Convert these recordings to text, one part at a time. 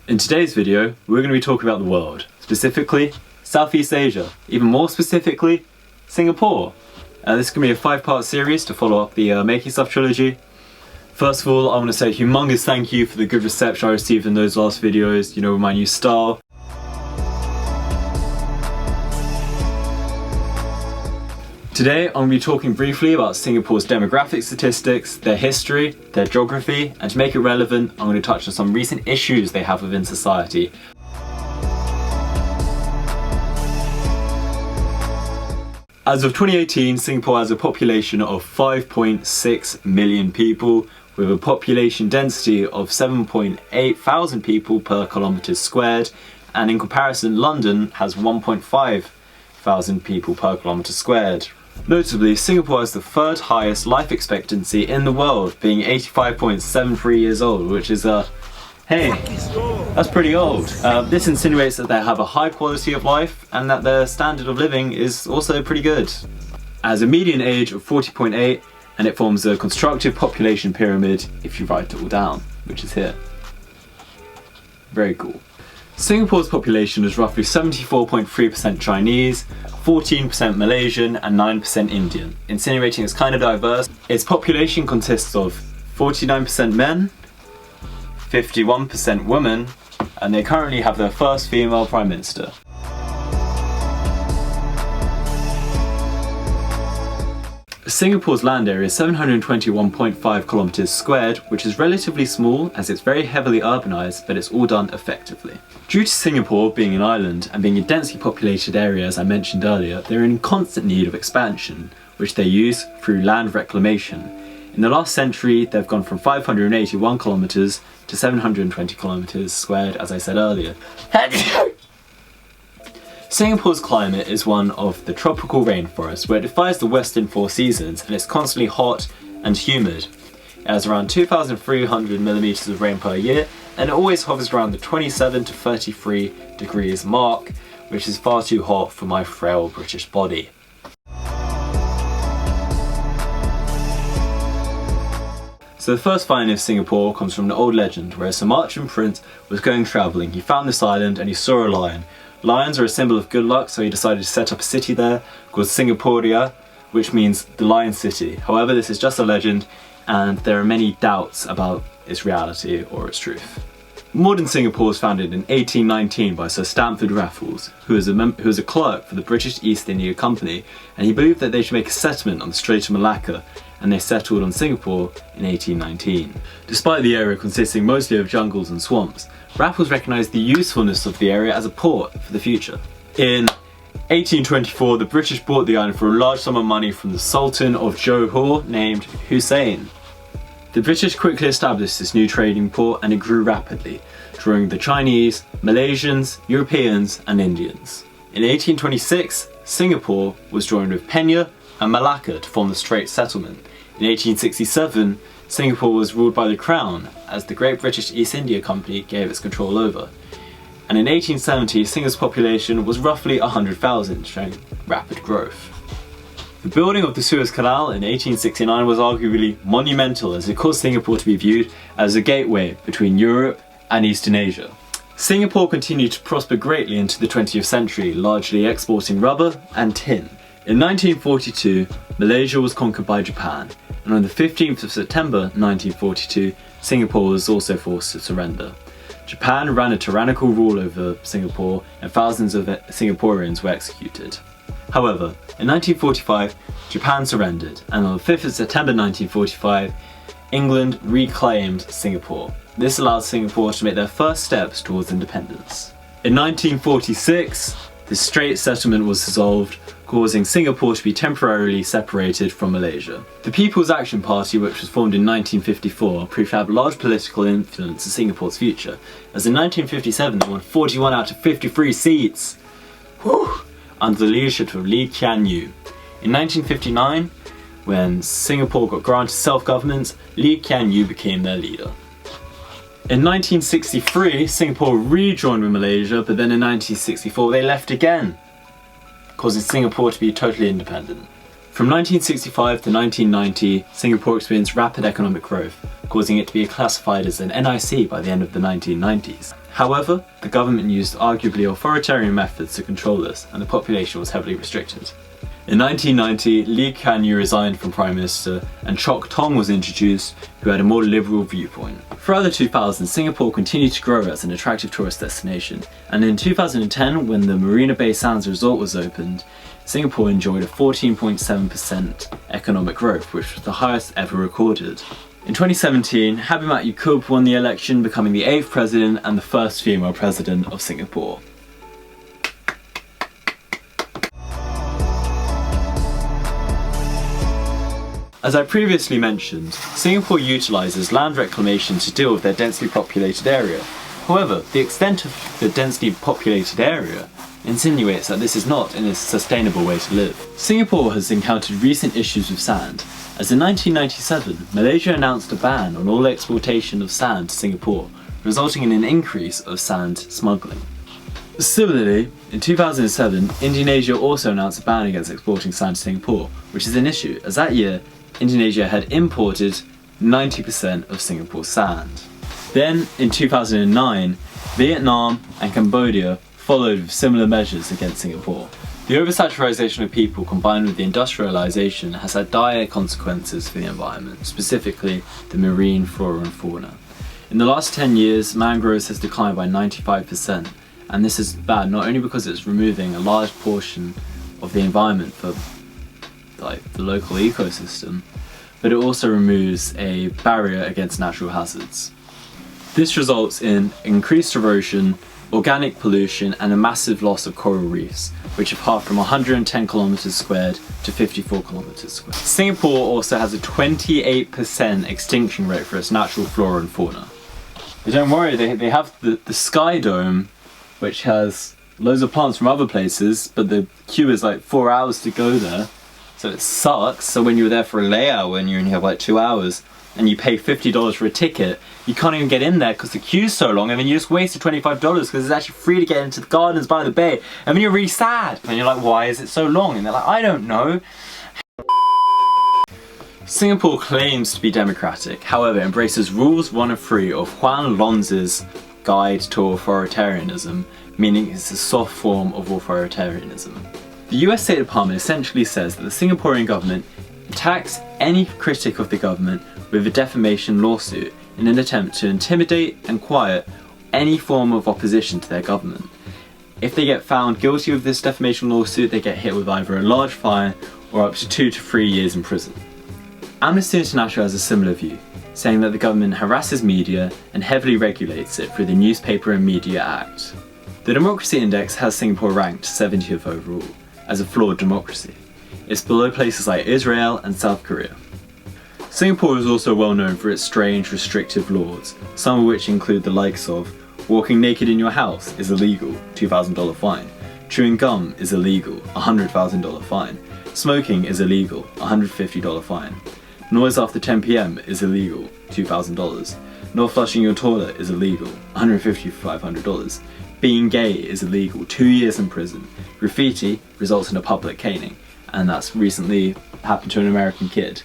In today's video, we're going to be talking about the world, specifically Southeast Asia, even more specifically, Singapore. This is going to be a 5-part series to follow up the Making Stuff trilogy. First of all, I want to say a humongous thank you for the good reception I received in those last videos, with my new style. Today, I'm going to be talking briefly about Singapore's demographic statistics, their history, their geography, and to make it relevant, I'm going to touch on some recent issues they have within society. As of 2018, Singapore has a population of 5.6 million people, with a population density of 7.8 thousand people per kilometre squared, and in comparison, London has 1.5 thousand people per kilometre squared. Notably, Singapore has the third highest life expectancy in the world, being 85.73 years old, which is hey, that's pretty old. This insinuates that they have a high quality of life and that their standard of living is also pretty good. It has a median age of 40.8 and it forms a constructive population pyramid if you write it all down, which is here. Very cool. Singapore's population is roughly 74.3% Chinese, 14% Malaysian and 9% Indian, insinuating it's kind of diverse. Its population consists of 49% men, 51% women, and they currently have their first female Prime Minister. Singapore's land area is 721.5 kilometers squared, which is relatively small as it's very heavily urbanized, but it's all done effectively. Due to Singapore being an island and being a densely populated area, as I mentioned earlier, they're in constant need of expansion, which they use through land reclamation. In the last century, they've gone from 581 kilometers to 720 kilometers squared, as I said earlier. Singapore's climate is one of the tropical rainforest, where it defies the western 4 seasons and it's constantly hot and humid. It has around 2,300 millimeters of rain per year, and it always hovers around the 27 to 33 degrees mark, which is far too hot for my frail British body. So the first finding of Singapore comes from an old legend where a Sumatran prince was going travelling. He found this island and he saw a lion. Lions are a symbol of good luck, so he decided to set up a city there called Singaporia, which means the Lion City. However, this is just a legend and there are many doubts about its reality or its truth. Modern Singapore was founded in 1819 by Sir Stamford Raffles, who was a clerk for the British East India Company, and he believed that they should make a settlement on the Strait of Malacca, and they settled on Singapore in 1819. Despite the area consisting mostly of jungles and swamps, Raffles recognised the usefulness of the area as a port for the future. In 1824, the British bought the island for a large sum of money from the Sultan of Johor named Hussein. The British quickly established this new trading port and it grew rapidly, drawing the Chinese, Malaysians, Europeans and Indians. In 1826, Singapore was joined with Peña and Malacca to form the Strait Settlement. In 1867, Singapore was ruled by the Crown as the Great British East India Company gave its control over. And in 1870, Singapore's population was roughly 100,000, showing rapid growth. The building of the Suez Canal in 1869 was arguably monumental as it caused Singapore to be viewed as a gateway between Europe and Eastern Asia. Singapore continued to prosper greatly into the 20th century, largely exporting rubber and tin. In 1942, Malaysia was conquered by Japan, and on the 15th of September 1942, Singapore was also forced to surrender. Japan ran a tyrannical rule over Singapore and thousands of Singaporeans were executed. However, in 1945, Japan surrendered, and on the 5th of September 1945, England reclaimed Singapore. This allowed Singapore to make their first steps towards independence. In 1946, the Strait Settlement was dissolved, causing Singapore to be temporarily separated from Malaysia. The People's Action Party, which was formed in 1954, proved to have large political influence in Singapore's future, as in 1957 they won 41 out of 53 seats. Whew! Under the leadership of Lee Kuan Yew. In 1959, when Singapore got granted self-governance, Lee Kuan Yew became their leader. In 1963, Singapore rejoined with Malaysia, but then in 1964 they left again, causing Singapore to be totally independent. From 1965 to 1990, Singapore experienced rapid economic growth, causing it to be classified as an NIC by the end of the 1990s. However, the government used arguably authoritarian methods to control this, and the population was heavily restricted. In 1990, Lee Kuan Yew resigned from Prime Minister and Chok Tong was introduced, who had a more liberal viewpoint. Throughout the 2000s, Singapore continued to grow as an attractive tourist destination, and in 2010, when the Marina Bay Sands Resort was opened, Singapore enjoyed a 14.7% economic growth, which was the highest ever recorded. In 2017, Habimat Yaakob won the election, becoming the 8th president and the first female president of Singapore. As I previously mentioned, Singapore utilises land reclamation to deal with their densely populated area. However, the extent of the densely populated area insinuates that this is not a sustainable way to live. Singapore has encountered recent issues with sand, as in 1997, Malaysia announced a ban on all exportation of sand to Singapore, resulting in an increase of sand smuggling. Similarly, in 2007, Indonesia also announced a ban against exporting sand to Singapore, which is an issue, as that year, Indonesia had imported 90% of Singapore's sand. Then, in 2009, Vietnam and Cambodia followed with similar measures against Singapore. The oversaturation of people combined with the industrialisation has had dire consequences for the environment, specifically the marine flora and fauna. In the last 10 years, mangroves has declined by 95%, and this is bad not only because it's removing a large portion of the environment for the local ecosystem, but it also removes a barrier against natural hazards. This results in increased erosion, organic pollution and a massive loss of coral reefs, which have halved from 110 kilometers squared to 54 kilometers squared. Singapore also has a 28% extinction rate for its natural flora and fauna. But don't worry, they have the Sky Dome, which has loads of plants from other places, but the queue is like 4 hours to go there. So it sucks. So when you're there for a layout and you only have like 2 hours and you pay $50 for a ticket, you can't even get in there because the queue's so long, and then you just wasted $25 because it's actually free to get into the gardens by the bay, and then you're really sad. And you're like, why is it so long? And they're like, I don't know. Singapore claims to be democratic, however embraces rules 1 and 3 of Juan Lonz's Guide to Authoritarianism, meaning it's a soft form of authoritarianism. The US State Department essentially says that the Singaporean government attacks any critic of the government with a defamation lawsuit in an attempt to intimidate and quiet any form of opposition to their government. If they get found guilty of this defamation lawsuit, they get hit with either a large fine or up to 2 to 3 years in prison. Amnesty International has a similar view, saying that the government harasses media and heavily regulates it through the Newspaper and Media Act. The Democracy Index has Singapore ranked 70th overall, as a flawed democracy. It's below places like Israel and South Korea. Singapore is also well known for its strange, restrictive laws, some of which include the likes of walking naked in your house is illegal, $2,000 fine, chewing gum is illegal, $100,000 fine, smoking is illegal, $150 fine, noise after 10 PM is illegal, $2,000, not flushing your toilet is illegal, $150 to $500, being gay is illegal, 2 years in prison, graffiti results in a public caning, and that's recently happened to an American kid.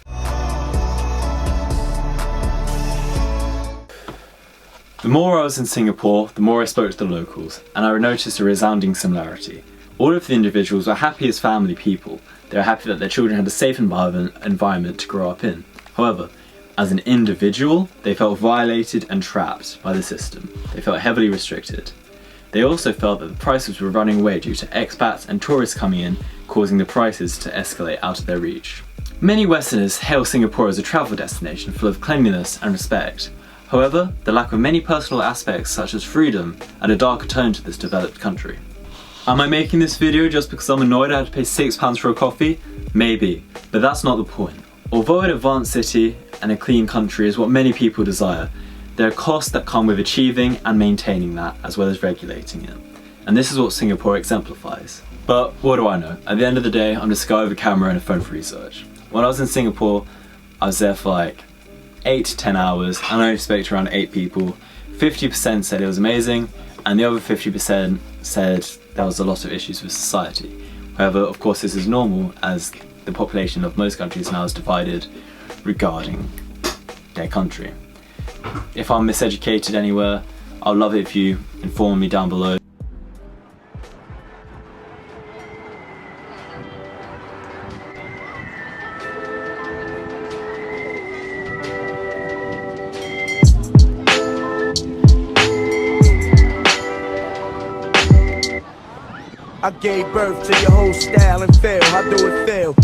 The more I was in Singapore, the more I spoke to the locals, and I noticed a resounding similarity. All of the individuals were happy as family people. They were happy that their children had a safe environment to grow up in. However, as an individual, they felt violated and trapped by the system. They felt heavily restricted. They also felt that the prices were running away due to expats and tourists coming in, causing the prices to escalate out of their reach. Many Westerners hail Singapore as a travel destination full of cleanliness and respect. However, the lack of many personal aspects such as freedom add a darker tone to this developed country. Am I making this video just because I'm annoyed I had to pay £6 for a coffee? Maybe, but that's not the point. Although an advanced city and a clean country is what many people desire, there are costs that come with achieving and maintaining that, as well as regulating it. And this is what Singapore exemplifies. But what do I know? At the end of the day, I'm just a guy with a camera and a phone for research. When I was in Singapore, I was there for like 8 to 10 hours, and I spoke to around 8 people. 50% said it was amazing, and the other 50% said there was a lot of issues with society. However, of course this is normal, as the population of most countries now is divided regarding their country. If I'm miseducated anywhere, I'll love it if you inform me down below. I gave birth to your whole style and feel. How do it feel?